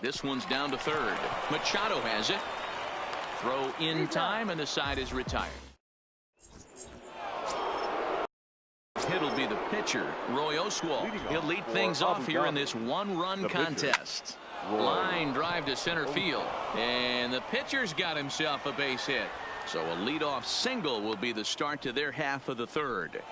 This one's down to third. Machado has it. Throw in time, and the side is retired. It'll be the pitcher, Roy Oswalt. He'll lead things off here in this one-run contest. Line drive to center field, and the pitcher's got himself a base hit. So a leadoff single will be the start to their half of the third.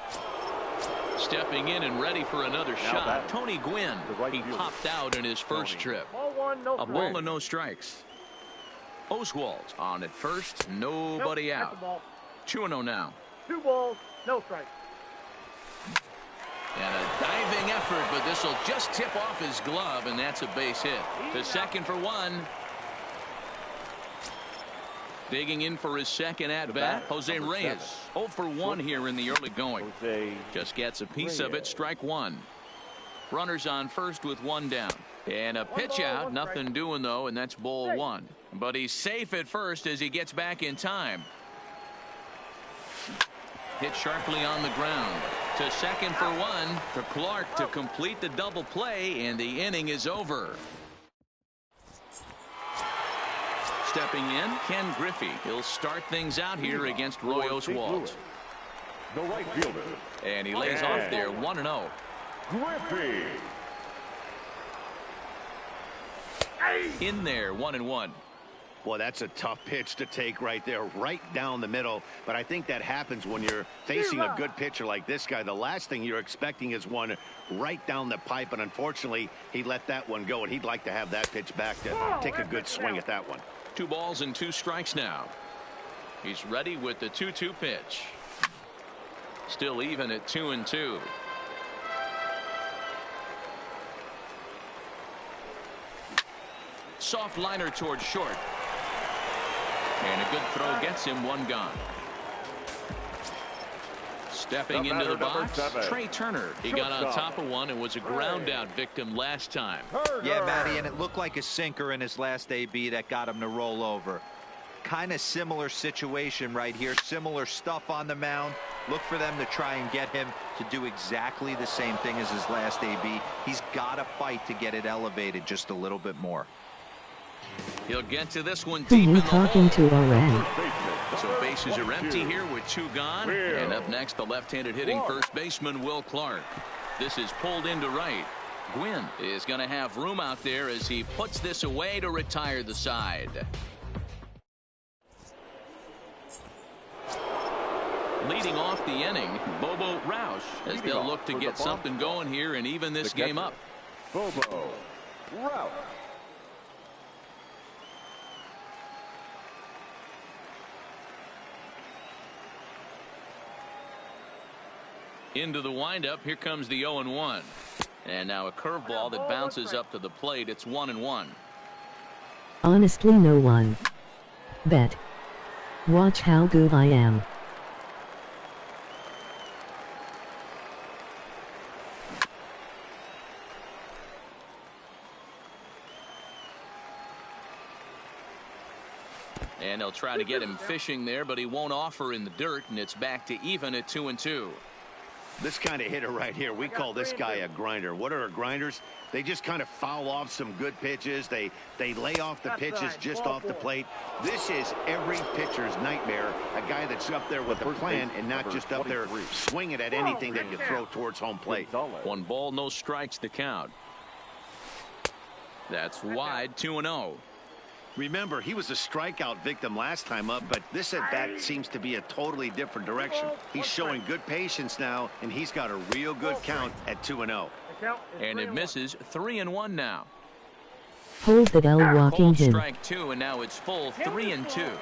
Stepping in and ready for another shot, Tony Gwynn. He popped out in his first trip. A ball and no strikes. Oswalt on at first, nobody out. 2-0 now. 2 balls, no strikes. And a diving effort, but this will just tip off his glove, and that's a base hit. To second for one. Digging in for his second at-bat, Jose Reyes. 0 for 1 here in the early going. Just gets a piece of it, strike one. Runners on first with one down. And a pitch out, nothing doing though, and that's ball one. But he's safe at first as he gets back in time. Hit sharply on the ground. To second for one. To Clark to complete the double play, and the inning is over. Stepping in, Ken Griffey. He'll start things out here against Roy Oswalt. The right fielder. And he lays off there, 1-0. Griffey. In there, 1-1. Well, that's a tough pitch to take right there, right down the middle. But I think that happens when you're facing a good pitcher like this guy. The last thing you're expecting is one right down the pipe, and unfortunately, he let that one go, and he'd like to have that pitch back to take a good swing at that one. 2 balls and 2 strikes now. He's ready with the 2-2 pitch. Still even at 2-2. Soft liner towards short. And a good throw gets him, one gone. Stepping into the box, Trey Turner. He got on top of one and was a ground out victim last time. Yeah, Matty, and it looked like a sinker in his last AB that got him to roll over. Kind of similar situation right here. Similar stuff on the mound. Look for them to try and get him to do exactly the same thing as his last AB. He's got to fight to get it elevated just a little bit more. He'll get to this one Who deep in you the talking hole. to already? So bases are empty here with 2 gone. And up next, the left-handed hitting first baseman, Will Clark. This is pulled into right. Gwynn is going to have room out there as he puts this away to retire the side. Leading off the inning, Bo4 as they'll look to get something going here and even this game up. Bo4. Into the windup, here comes the 0-1. And now a curveball that bounces up to the plate. It's 1-1. Honestly, no one. Bet. Watch how good I am. And they'll try to get him fishing there, but he won't offer in the dirt, and it's back to even at 2-2. This kind of hitter right here, we call this guy a grinder. What are grinders? They just kind of foul off some good pitches. They lay off the pitches just off the plate. This is every pitcher's nightmare, a guy that's up there with a plan and not just up there swinging at anything that you throw towards home plate. 1 ball, no strikes to count. That's wide, 2-0. Remember, he was a strikeout victim last time up, but this at-bat seems to be a totally different direction. He's showing good patience now, and he's got a real good count at 2-0. And it misses, 3-1 now. Hold the bell, walking him. Strike 2, and now it's full, 3-2.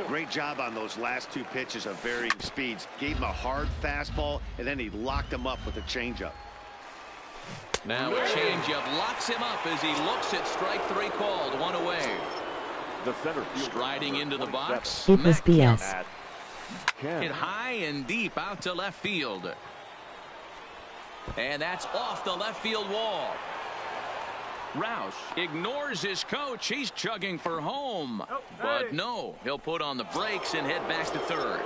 Great job on those last 2 pitches of varying speeds. Gave him a hard fastball, and then he locked him up with a changeup. Now a changeup locks him up as he looks at strike 3 called, 1 away. The center fielder, striding into the box. It was BS. Hit high and deep out to left field. And that's off the left field wall. Roush ignores his coach. He's chugging for home. But no, he'll put on the brakes and head back to third.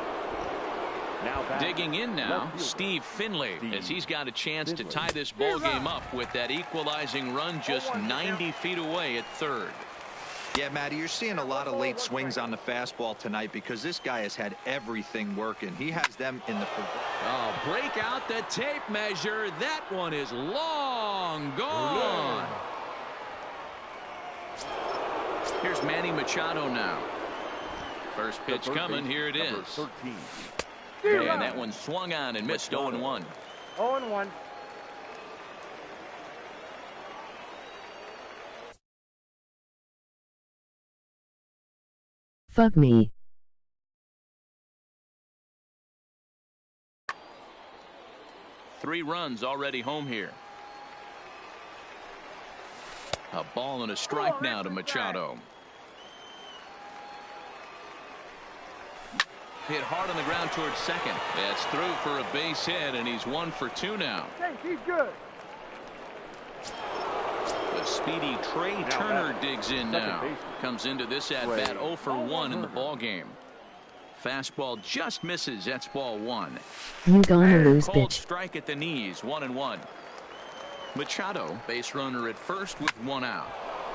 Digging in now, Steve Finley, as he's got a chance to tie this ball game up with that equalizing run just 90 feet away at third. Yeah, Matty, you're seeing a lot of late swings on the fastball tonight because this guy has had everything working. He has them in the... Oh, break out the tape measure. That one is long gone. Here's Manny Machado now. First pitch coming. Here it is. 13. And that one swung on and missed. 0-1. 0-1. Fuck me. Three runs already home here. A ball and a strike now to Machado. Hit hard on the ground towards second. That's through for a base hit, and he's 1 for 2 now. Hey, he's good. The speedy Trey Turner digs in now. Comes into this at bat 0 for 1 in the ball game. Fastball just misses. That's ball 1. You gonna lose, Cold bitch. strike at the knees. 1-1. Machado, base runner at first with 1 out.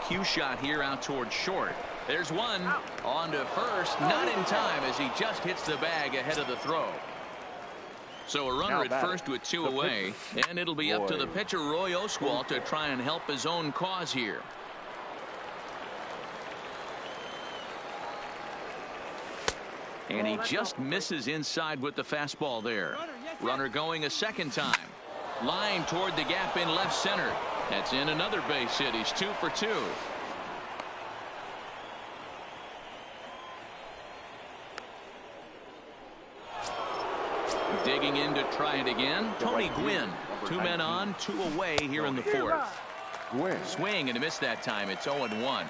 Cue shot here out towards short. There's one. On to first. Not in time as he just hits the bag ahead of the throw. So a runner at first with 2 away. And it'll be up to the pitcher, Roy Oswalt, to try and help his own cause here. And he just misses inside with the fastball there. Runner going a second time. Line toward the gap in left center. That's in another base hit. He's 2 for 2. Digging in to try it again. Tony Gwynn. 2 men on, 2 away here in the 4th. Swing and a miss that time. It's 0-1.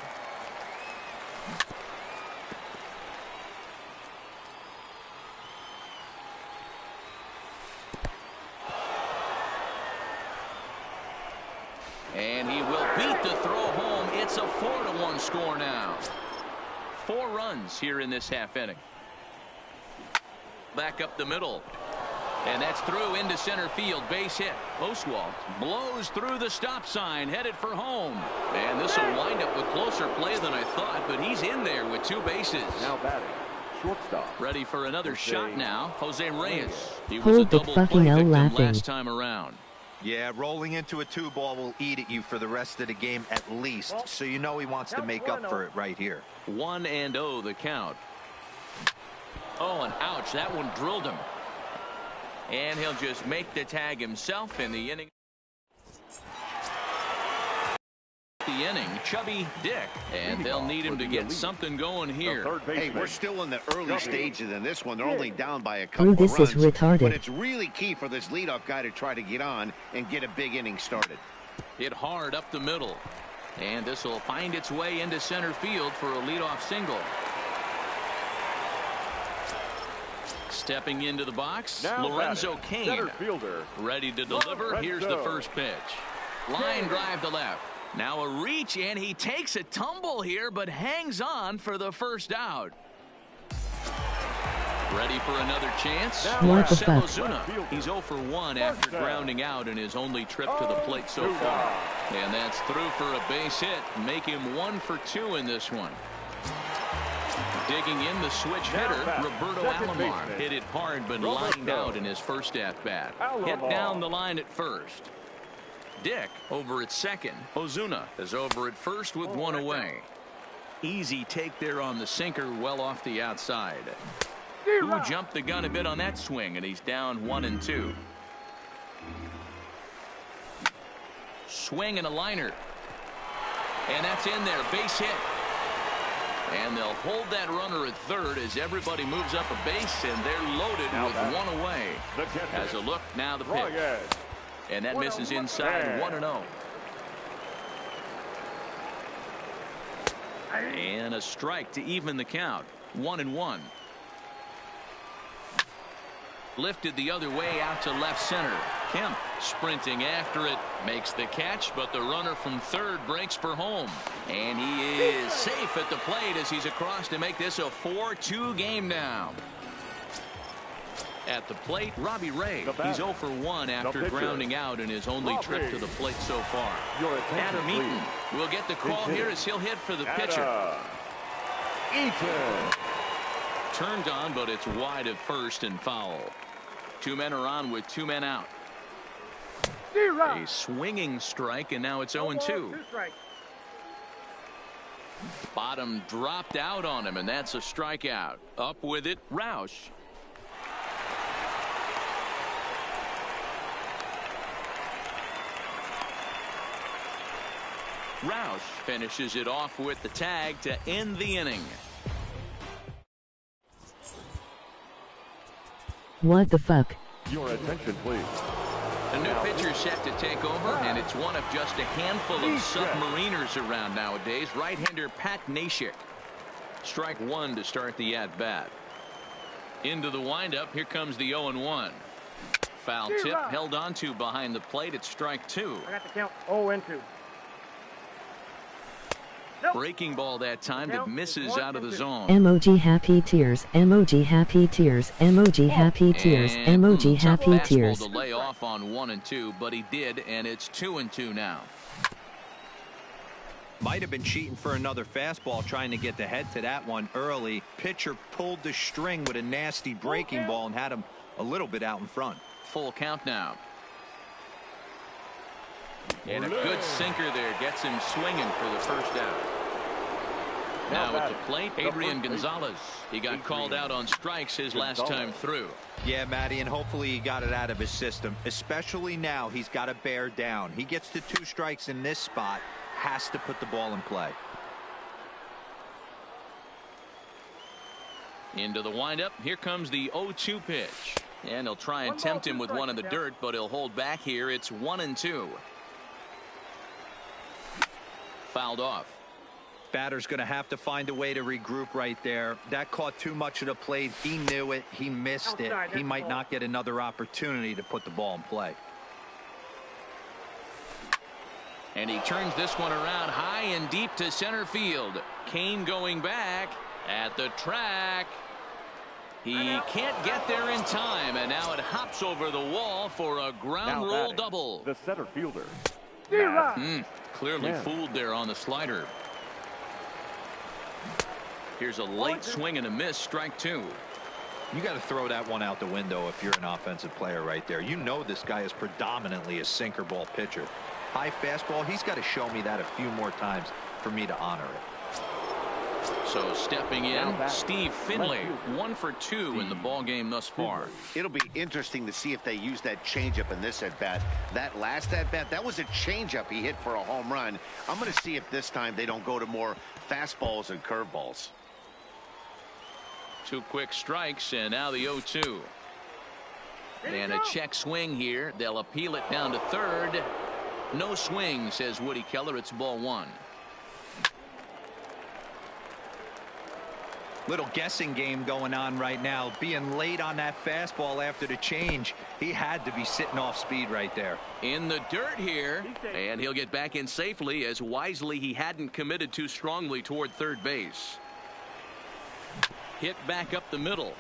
And he will beat the throw home. It's a 4-1 score now. 4 runs here in this half inning. Back up the middle. And that's through into center field. Base hit. Oswalt blows through the stop sign, headed for home. And this will wind up with closer play than I thought, but he's in there with 2 bases. Now batting, shortstop. Ready for another shot now. Jose Reyes. He was Hold a the double fucking play hell victim laughing. last time around. Yeah, rolling into a 2-ball will eat at you for the rest of the game at least. So you know he wants to make up for it right here. 1-0 the count. Oh, and ouch, that one drilled him. And he'll just make the tag himself in the inning. Chubby Dick, and they'll need him to get something going here. Hey, we're still in the early stages in this one. They're only down by a couple Oh, of this runs, is retarded. but it's really key for this leadoff guy to try to get on and get a big inning started. Hit hard up the middle, and this will find its way into center field for a leadoff single. Stepping into the box, Now Lorenzo batting, Cain, center fielder, ready to deliver. Lorenzo. Here's the first pitch. Line drive to left. Now a reach, and he takes a tumble here, but hangs on for the first out. Ready for another chance? What the Marcell fuck? Ozuna. He's 0 for 1 after grounding out in his only trip to the plate so far. And that's through for a base hit. Make him 1 for 2 in this one. Digging in the switch hitter, Roberto Alomar. Hit it hard, but lined out in his first at-bat. Hit down the line at first. Dick over at second. Ozuna is over at first with 1 away. Easy take there on the sinker, well off the outside. Who jumped the gun a bit on that swing, and he's down 1-2. Swing and a liner. And that's in there. Base hit. And they'll hold that runner at third as everybody moves up a base, and they're loaded with 1 away. As a look, now the pitch. And that misses inside. 1-0. And a strike to even the count. 1-1. Lifted the other way out to left center. Kemp sprinting after it, makes the catch, but the runner from third breaks for home. And he is safe at the plate as he's across to make this a 4-2 game now. At the plate, Robbie Ray. He's 0 for 1 after grounding out in his only trip to the plate so far. Adam Eaton will get the call here as he'll hit for the pitcher. Turned on, but it's wide at first and foul. 2 men are on with 2 men out. A swinging strike, and now it's 0-2. Bottom dropped out on him, and that's a strikeout. Up with it, Roush. Roush finishes it off with the tag to end the inning. What the fuck? Your attention, please. A new pitcher set to take over, and it's one of just a handful of submariners around nowadays. Right-hander Pat Nashik. Strike 1 to start the at-bat. Into the windup. Here comes the 0-1. Foul tip held onto behind the plate. It's strike 2. I got the count 0-2. Breaking ball that time that misses out of the zone. Emoji happy tears. Emoji happy tears. Emoji happy tears. Emoji happy tears. To lay off on 1 and 2, but he did, and it's 2 and 2 now. Might have been cheating for another fastball, trying to get the head to that one early. Pitcher pulled the string with a nasty breaking ball and had him a little bit out in front. Full count now. And a good sinker there gets him swinging for the first out. Now at the plate, Adrian Gonzalez. He got called out on strikes his last time through. Yeah, Matty, and hopefully he got it out of his system. Especially now, he's got to bear down. He gets to 2 strikes in this spot, has to put the ball in play. Into the windup. Here comes the 0-2 pitch. And he'll try and tempt him with one in the dirt, but he'll hold back here. It's 1 and 2. Fouled off. Batter's going to have to find a way to regroup right there. That caught too much of the plate. He knew it. He missed it. He might not get another opportunity to put the ball in play. And he turns this one around high and deep to center field. Kane going back at the track. He can't get there in time, and now it hops over the wall for a ground roll double. The center fielder. Clearly fooled there on the slider. Here's a late swing and a miss, strike 2. You got to throw that one out the window if you're an offensive player right there. You know this guy is predominantly a sinker ball pitcher. High fastball, he's got to show me that a few more times for me to honor it. So stepping in, Steve Finley, 1 for 2 in the ball game thus far. It'll be interesting to see if they use that changeup in this at-bat. That last at-bat, that was a changeup he hit for a home run. I'm going to see if this time they don't go to more fastballs and curveballs. 2 quick strikes, and now the 0-2. And a check swing here. They'll appeal it down to third. No swing, says Woody Keller. It's ball 1. Little guessing game going on right now. Being late on that fastball after the change. He had to be sitting off speed right there. In the dirt here, and he'll get back in safely, as wisely he hadn't committed too strongly toward third base. Hit back up the middle.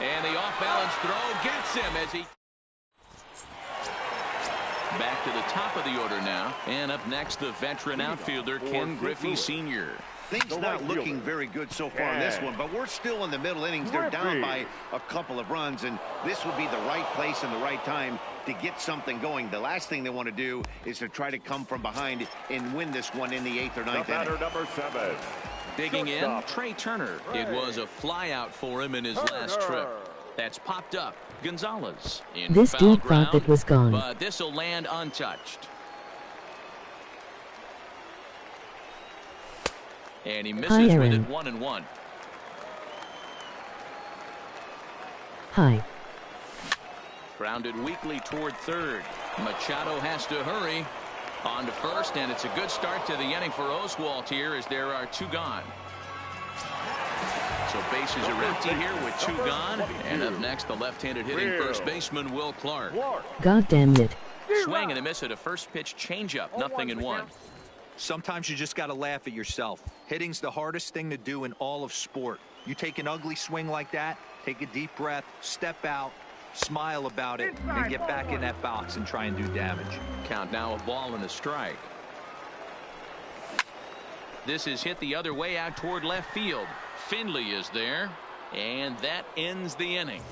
And the off-balance throw gets him as he... Back to the top of the order now. And up next, the veteran outfielder, Ken Griffey Sr. Things not looking very good so far in this one, but we're still in the middle innings. They're down by a couple of runs, and this would be the right place and the right time to get something going. The last thing they want to do is to try to come from behind and win this one in the 8th or 9th inning. Number 7. Digging in, Trey Turner. It was a flyout for him in his last trip. That's popped up. Gonzalez in This foul dude thought ground, that was gone. but this will land untouched. And he misses with it 1-1. Hi. Grounded weakly toward third. Machado has to hurry. On to first, and it's a good start to the inning for Oswalt here as there are 2 gone. So bases are empty here with 2 gone. And up next, the left-handed hitting first baseman, Will Clark. God damn it. Swing and a miss at a first pitch changeup. 0-1. Sometimes you just got to laugh at yourself. Hitting's the hardest thing to do in all of sport. You take an ugly swing like that, Take a deep breath, step out, smile about it, and get back in that box and try and do damage. Count now a ball and a strike. This is hit the other way out toward left field. Finley is there, and that ends the inning.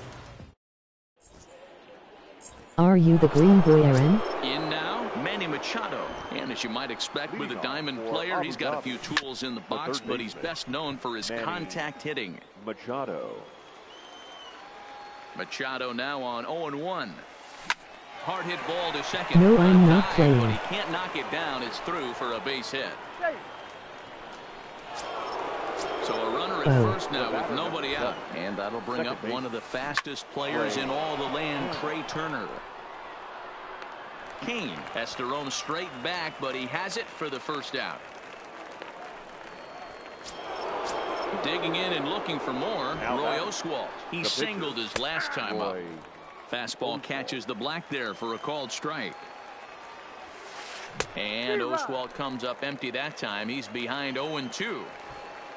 Are you the green boy, Aaron? In now, Manny Machado. And as you might expect with a diamond player, he's got a few tools in the box, but he's best known for his contact hitting. Machado. Machado now on 0-1. Hard hit ball to second. No, I'm not But playing. he can't knock it down. It's through for a base hit. So a runner at first now with nobody out. And that'll bring up one of the fastest players in all the land, Trey Turner. Kane has to roam straight back, but he has it for the first out. Digging in and looking for more, Roy Oswalt. He singled his last time up. Fastball catches the black there for a called strike. And Oswalt comes up empty that time. He's behind 0-2.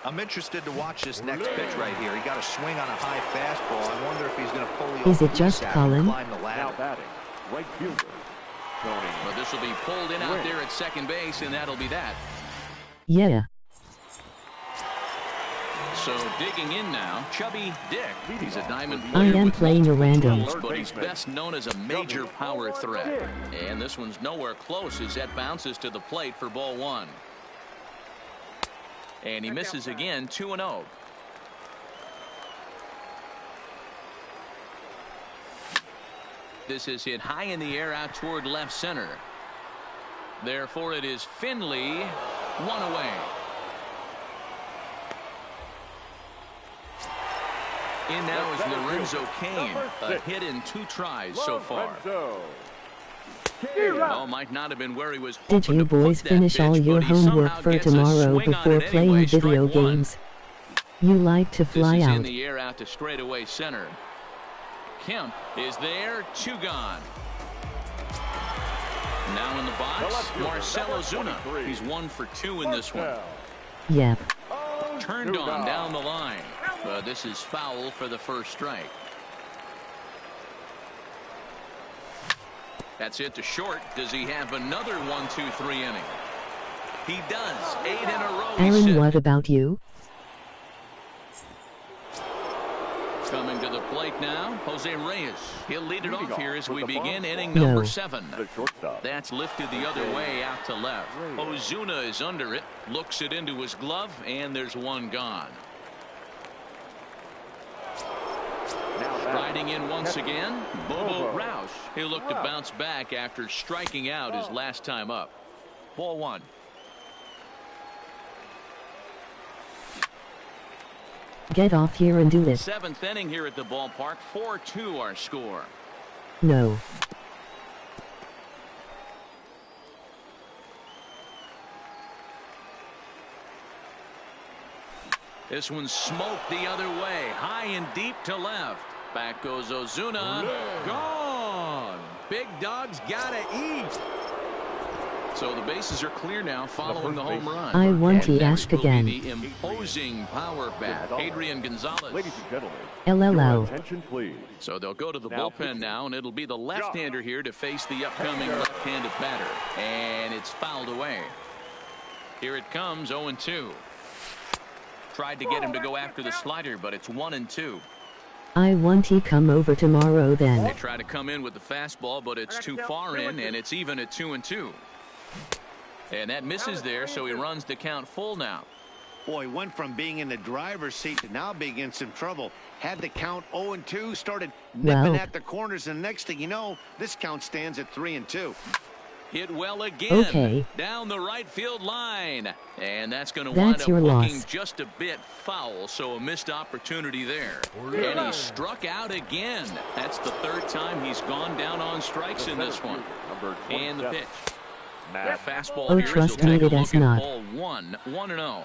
I'm interested to watch this next pitch right here. He got a swing on a high fastball. I wonder if he's going to fully Is it just Colin? climb the Now ladder. batting, right fielder. Tony. But this will be pulled in out there at second base, and that'll be that. Yeah. So digging in now, Chubby Dick. He's a diamond I player am with playing a multiple random. tools, but he's best known as a major power threat. And this one's nowhere close as that bounces to the plate for ball one. And he misses again, 2-0. This is hit high in the air out toward left center. Therefore, it is Finley, one away. In now is Lorenzo Cain, a hit in 2 tries so far. Lorenzo. Well, might not have been where he was Did hoping you to put boys that finish pitch, all your but he homework somehow for gets a tomorrow swing on before it playing anyway, video strike one. games? You like to This fly is in out. the air out to straightaway center. Kemp is there, 2 gone. Now in the box, Marcell Ozuna. He's 1 for 2 in this one. Yep. Turned on down the line. But this is foul for the first strike. That's it to short. Does he have another 1-2-3 inning? He does. 8 in a row. Aaron, what about you? Coming to the plate now, Jose Reyes. He'll lead it off here as we begin inning No. number 7. The shortstop. That's lifted the other way out to left. Ozuna is under it, looks it into his glove, and there's 1 gone. Riding in once again, Bo4. He'll look to bounce back after striking out his last time up. Ball 1. Get off here and do it. 7th inning here at the ballpark. 4-2 our score. No. This one's smoked the other way, high and deep to left. Back goes Ozuna. Gone. Big dog's gotta eat. So the bases are clear now following the home run. I want to And next ask will be again. the imposing power bat, Adrian Gonzalez. Ladies and gentlemen, LLO. your attention please. So they'll go to the Now bullpen pitching. now, and it'll be the left-hander here to face the upcoming left-handed batter. And it's fouled away. Here it comes, 0-2. Tried to get him to go after the slider, but it's 1-2. I want to come over tomorrow They then. try to come in with the fastball, but it's too far in, and it's even at 2-2. And that misses there, so he runs the count full now. Boy, went from being in the driver's seat to now being in some trouble. Had the count 0-2, started nipping Well. at the corners, and next thing you know, this count stands at 3-2. Hit well again. Okay. Down the right field line. And that's going to That's wind up your looking loss. just a bit foul, so a missed opportunity there. And he struck out again. That's the 3rd time he's gone down on strikes in this one. Number And the 27. pitch. Matt. Fastball Oh, here as trust he'll me, take a that's look at not. ball 1, 1-0.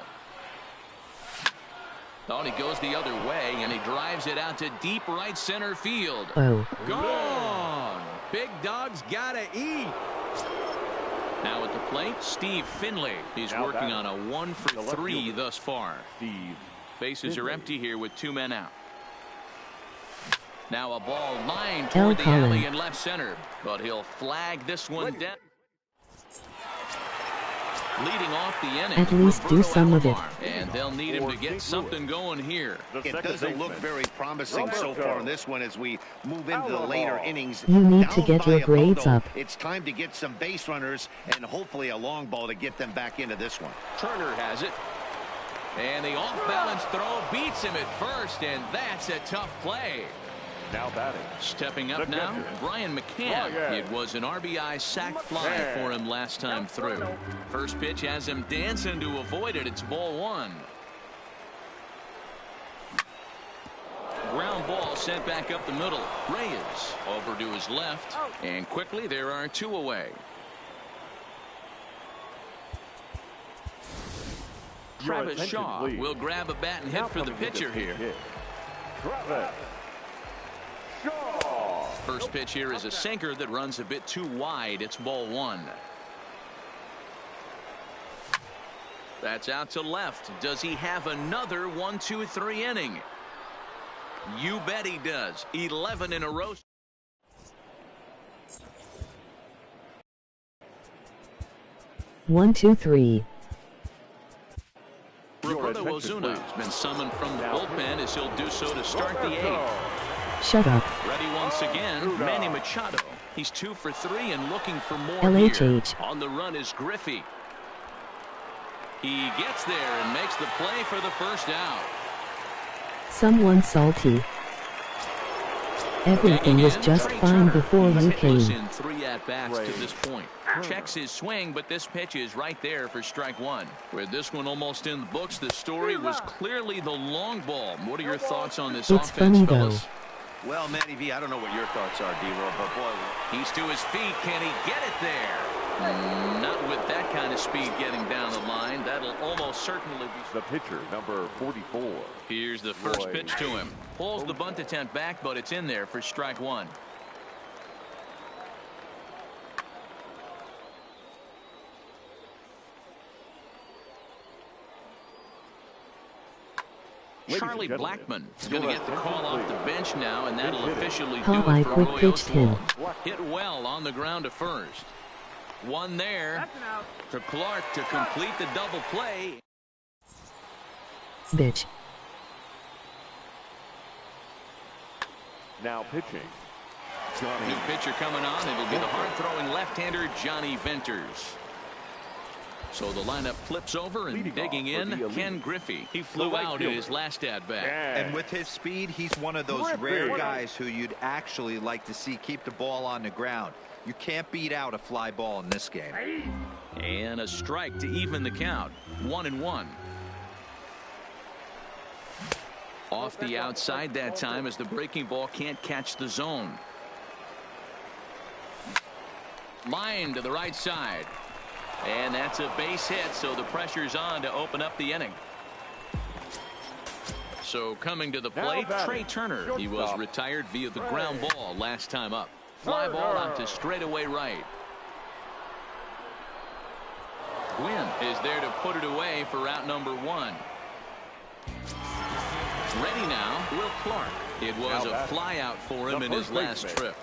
Thought he goes the other way, and he drives it out to deep right center field. Oh. Gone. Big dog's gotta eat. Now at the plate, Steve Finley. He's Now working batting. on a 1 for 3 thus far. Steve. Bases are Finley. empty here with 2 men out. Now a ball lined toward the Cullen. alley in left center, but he'll flag this one down. Leading off the inning, At least do Roberto some of it. Alomar, and they'll need him to get something going here. It doesn't look very promising so far in this one as we move into the later innings. You need to Down get by your a grades photo. up. It's time to get some base runners and hopefully a long ball to get them back into this one. Turner has it. And the off-balance throw beats him at first, and that's a tough play. Now batting. Stepping up now, catcher. Brian McCann. It was an RBI sac fly for him last time through. First pitch has him dancing to avoid it. It's ball one. Ground ball sent back up the middle. Reyes over to his left, and quickly there are two away. Travis Shaw will grab a bat and hit for the pitcher here. Travis Shaw. First pitch here is a sinker that runs a bit too wide. It's ball one. That's out to left. Does he have another 1-2-3 inning? You bet he does. 11 in a row. One, two, three. Roberto Ozuna has been summoned from the bullpen as he'll do so to start the eighth. Shut up. Ready once again, Manny Machado. He's 2 for 3 and looking for more LHH. here. On the run is Griffey. He gets there and makes the play for the first out. Someone salty. Everything was just fine before you He's came. in 3 at-bats to this point. Checks his swing, but this pitch is right there for strike one. With this one almost in the books, the story was clearly the long ball. What are your thoughts on this It's offense, funny, fellas? though. Well, Matty V, I don't know what your thoughts are, D-Roll, but boy, He's to his feet. Can he get it there? Not with that kind of speed getting down the line. That'll almost certainly be. The pitcher, number 44. Here's the first pitch to him. Pulls the bunt attempt back, but it's in there for strike one. Charlie Blackmon is going to get the call off the bench now, and that'll officially do How I it for quick Roy pitched him. Oswalt. Hit well on the ground to first. One there to Clark to complete the double play. Bitch. Now pitching. New pitcher coming on. It'll be the hard-throwing left-hander Johnny Venters. So the lineup flips over and digging in, Ken Griffey. He flew out in his last at-bat. And with his speed, he's one of those rare guys who you'd actually like to see keep the ball on the ground. You can't beat out a fly ball in this game. And a strike to even the count. 1-1. Off the outside that time as the breaking ball can't catch the zone. Line to the right side. And that's a base hit, so the pressure's on to open up the inning. So coming to the plate, Trey Turner. He was retired via the ground ball last time up. Fly ball out to straightaway right. Gwynn is there to put it away for out number one. Ready now, Will Clark. It was a fly out for him in his last trip.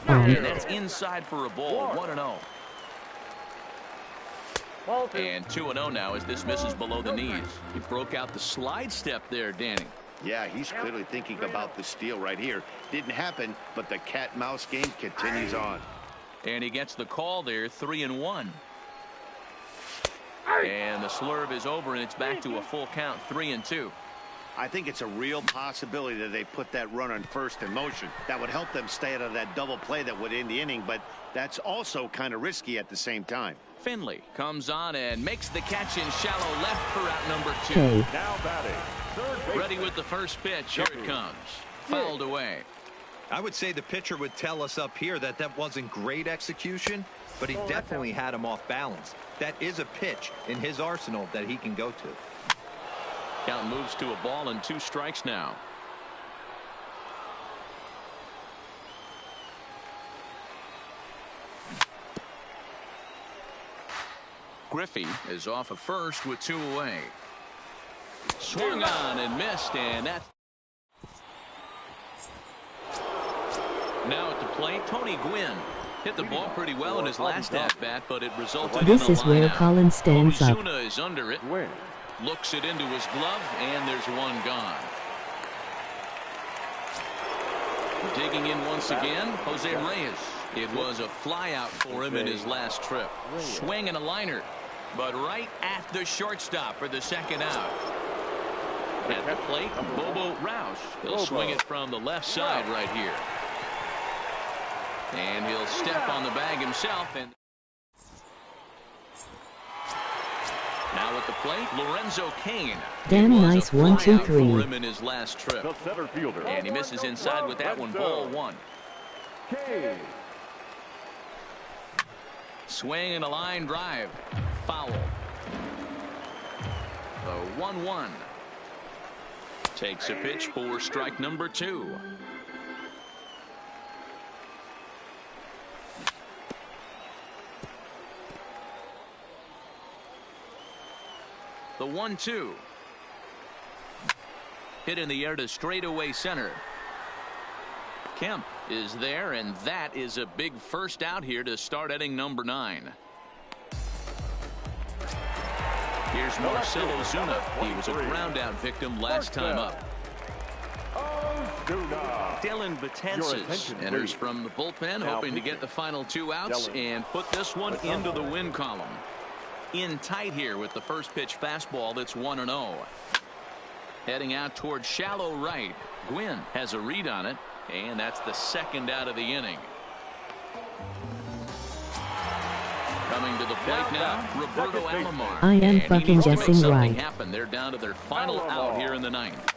And that's inside for a ball. 1-0. And 2-0 now as this misses below the knees. He broke out the slide step there, Danny. yeah, he's clearly thinking about the steal right here. Didn't happen, but the cat-mouse game continues on. And he gets the call there, 3-1. And the slurve is over, and it's back to a full count, 3-2. I think it's a real possibility that they put that run on first in motion. That would help them stay out of that double play that would end the inning, but that's also kind of risky at the same time. Finley comes on and makes the catch in shallow left for out number 2. Okay. Now batting. Third base. Ready with the first pitch. Here it comes. Fouled away. I would say the pitcher would tell us up here that that wasn't great execution, but he definitely had him off balance. That is a pitch in his arsenal that he can go to. Count moves to a ball and 2 strikes now. Griffey is off of first with 2 away. Swung on and missed, and that Now at the plate, Tony Gwynn. Hit the ball pretty well in his last at-bat, but it resulted This in a is where lineout. Colin stands up. Ozuna is under it. Win. Looks it into his glove, and there's one gone. Digging in once again, Jose Reyes. It was a flyout for him in his last trip. Swing and a liner, but right at the shortstop for the second out. At the plate, Bo4. He'll swing it from the left side right here. And he'll step on the bag himself. And now at the plate, Lorenzo Cain. Damn nice 1, 2, 3. For him in his last trip. The center fielder. And he misses inside with that one. Ball 1. Kane. Swing and a line drive. Foul. The 1-1. Takes a pitch for strike number 2. The 1-2. Hit in the air to straightaway center. Kemp is there, and that is a big first out here to start inning number 9. Here's Marcell Ozuna. He was a ground out victim last time up. Dylan Betances enters from the bullpen, hoping to get the final 2 outs and put this one into the win column. In tight here with the first pitch fastball that's 1-0. Heading out towards shallow right. Gwynn has a read on it, and that's the second out of the inning. Coming to the plate now, Roberto Alomar. I am and fucking guessing right. They're down to their final out here in the 9th.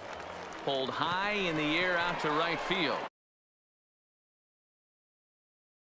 Pulled high in the air out to right field.